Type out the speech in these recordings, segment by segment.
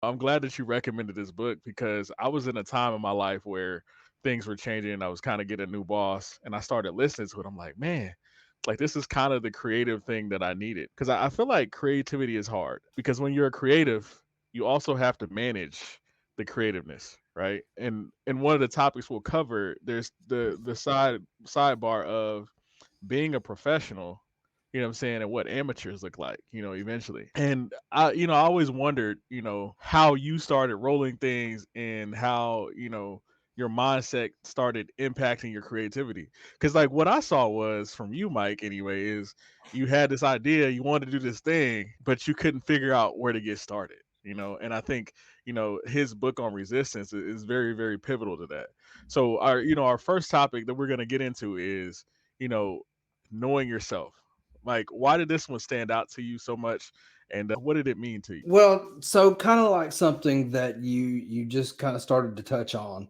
I'm glad that you recommended this book because I was in a time in my life where things were changing. I was kind of getting a new boss and I started listening to it. I'm like, man, like this is kind of the creative thing that I needed. Cause I feel like creativity is hard because when you're a creative, you also have to manage the creativeness, right? And one of the topics we'll cover, there's the sidebar of being a professional, you know what I'm saying, and what amateurs look like, eventually. And I always wondered, how you started rolling things and how, your mindset started impacting your creativity. Cause like what I saw was from you, Mike, anyway, is you had this idea, you wanted to do this thing, but you couldn't figure out where to get started. And I think, his book on resistance is very, very pivotal to that. So our first topic that we're gonna get into is, you know, knowing yourself. Like, why did this one stand out to you so much, and what did it mean to you? Well, so kind of like something that you just kind of started to touch on.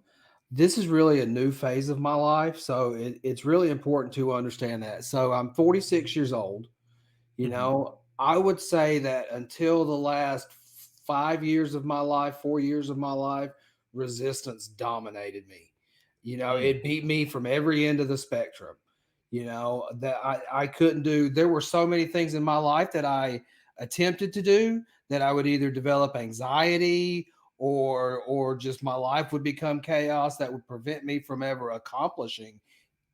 This is really a new phase of my life, so it's really important to understand that. So I'm 46 years old. Hmm. I would say that until the last 5 years of my life, 4 years of my life, resistance dominated me. Mm. It beat me from every end of the spectrum. That I couldn't do. There were so many things in my life that I attempted to do that I would either develop anxiety or just my life would become chaos that would prevent me from ever accomplishing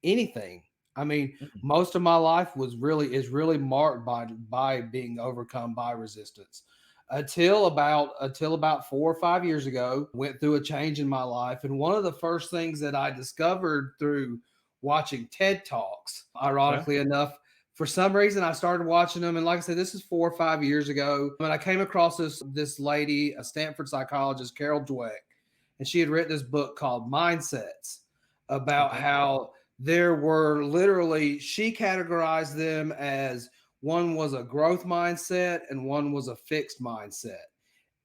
anything. I mean, Mm. most of my life is really marked by being overcome by resistance. Until about 4 or 5 years ago, went through a change in my life, and one of the first things that I discovered through watching TED Talks, Okay. ironically enough, for some reason I started watching them, and like I said, this is 4 or 5 years ago, and I came across this lady, a Stanford psychologist, Carol Dweck, and she had written this book called Mindsets about Okay. how there were literally, she categorized them as one was a growth mindset and one was a fixed mindset,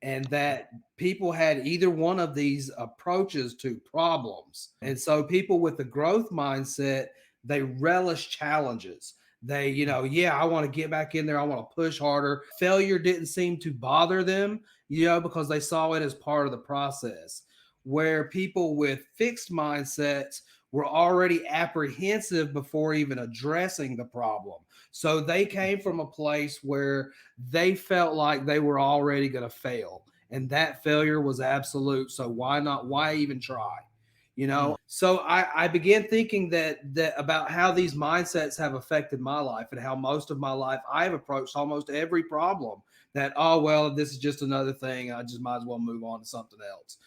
and that people had either one of these approaches to problems. And so people with the growth mindset, they relish challenges. They, yeah, I want to get back in there, I want to push harder. Failure didn't seem to bother them, because they saw it as part of the process. Where people with fixed mindsets were already apprehensive before even addressing the problem. So they came from a place where they felt like they were already going to fail, and that failure was absolute. So why not? Why even try? Mm. So I began thinking that about how these mindsets have affected my life, and how most of my life I've approached almost every problem that, oh well, this is just another thing, I just might as well move on to something else.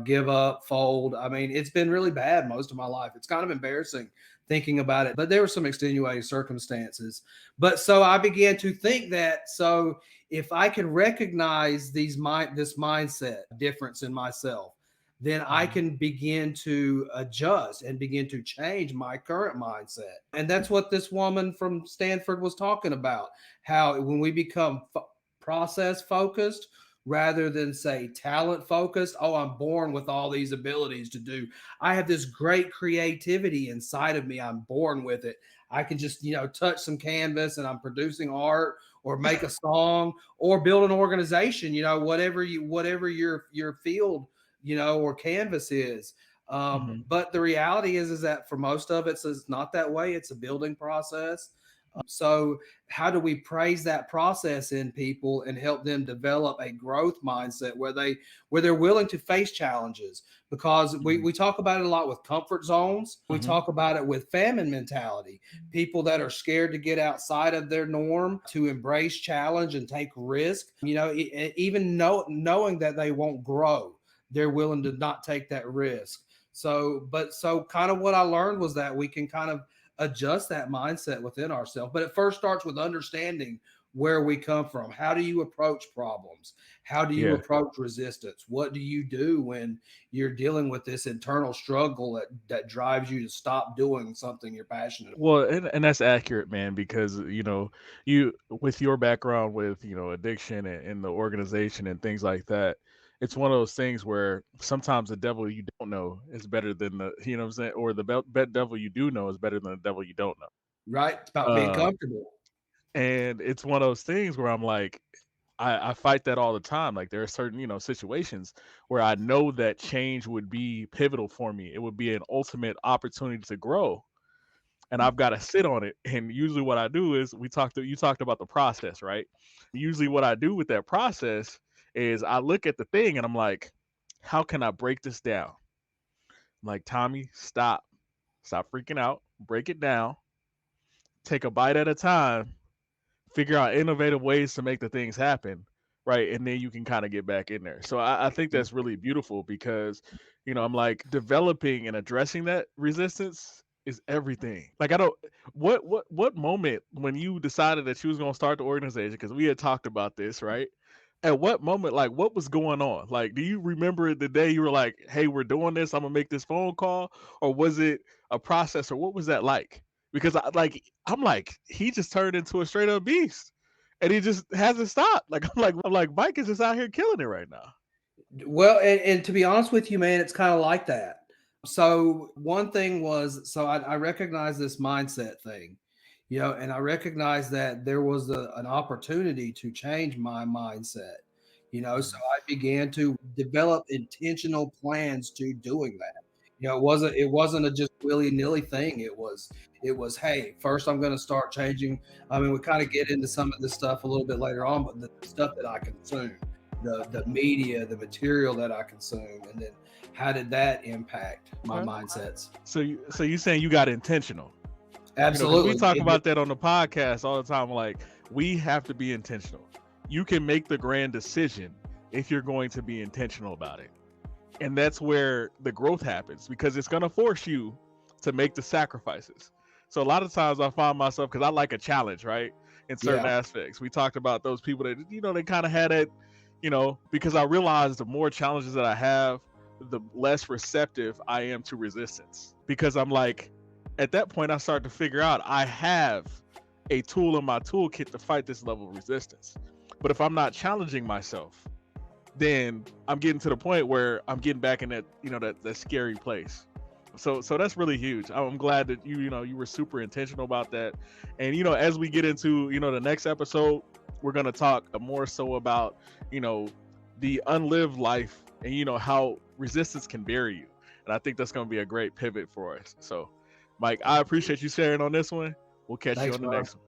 Give up, fold. I mean, it's been really bad most of my life. It's kind of embarrassing thinking about it, but there were some extenuating circumstances. But so I began to think that, so if I can recognize this mindset difference in myself, then I Mhm. can begin to adjust and begin to change my current mindset. And that's what this woman from Stanford was talking about. How when we become process focused rather than, say, talent focused, oh, I'm born with all these abilities to do. I have this great creativity inside of me. I'm born with it. I can just, touch some canvas and I'm producing art, or make a song, or build an organization, whatever your field, or canvas is. Mhm. But the reality is that for most of it, it's not that way. It's a building process. So how do we praise that process in people and help them develop a growth mindset where they're willing to face challenges? Because Mhm. we talk about it a lot with comfort zones. We Mhm. talk about it with famine mentality. People that are scared to get outside of their norm, to embrace challenge and take risk. Even knowing that they won't grow, they're willing to not take that risk. So kind of what I learned was that we can kind of adjust that mindset within ourselves. But it first starts with understanding where we come from. How do you approach problems? How do you Yeah. approach resistance? What do you do when you're dealing with this internal struggle that drives you to stop doing something you're passionate about? Well, and that's accurate, man, because you with your background with addiction and the organization and things like that, it's one of those things where sometimes the devil you don't know is better than the what I'm saying, or the devil you do know is better than the devil you don't know. Right? It's about being Uh, comfortable. and it's one of those things where I'm like, I fight that all the time. Like there are certain, situations where I know that change would be pivotal for me. It would be an ultimate opportunity to grow, and I've got to sit on it. And usually, what I do is you talked about the process, right? Usually, what I do with that process is I look at the thing and I'm like, how can I break this down? I'm like, Tommy, stop freaking out, break it down, take a bite at a time, figure out innovative ways to make the things happen, right? And then you can kind of get back in there. So I think that's really beautiful because, I'm like developing and addressing that resistance is everything. Like I don't what moment when you decided that you was gonna start the organization, because we had talked about this, right? At what moment, like what was going on? Like, do you remember the day you were like, hey, we're doing this, I'm gonna make this phone call? Or was it a process, or what was that like? Because I'm like, he just turned into a straight up beast, and he just hasn't stopped. Like I'm like, Mike is just out here killing it right now. Well, and to be honest with you, man, it's kind of like that. So one thing was, so I recognize this mindset thing, and I recognize that there was an opportunity to change my mindset, so Mhm. I began to develop intentional plans to doing that. It wasn't a just willy nilly thing. It was, hey, first I'm going to start changing. I mean, we kind of get into some of this stuff a little bit later on, but the stuff that I consume, the media, the material that I consume, and then how did that impact my Okay. mindsets? So you saying you got intentional? Because we Absolutely. talk about that on the podcast all the time. Like, we have to be intentional. You can make the grand decision if you're going to be intentional about it. And that's where the growth happens, because it's going to force you to make the sacrifices. So a lot of times I find myself, because I like a challenge, right? In certain Yeah, aspects, we talked about those people that they kind of had it, because I realize the more challenges that I have, the less receptive I am to resistance, because I'm like, at that point I start to figure out I have a tool in my toolkit to fight this level of resistance. But if I'm not challenging myself, then I'm getting to the point where I'm getting back in that scary place. So that's really huge. I'm glad that you were super intentional about that. And as we get into the next episode, we're gonna talk more so about you know the unlived life, and how resistance can bury you. And I think that's gonna be a great pivot for us. So, Mike, I appreciate you sharing on this one. We'll catch you thanks, on the bro. next one.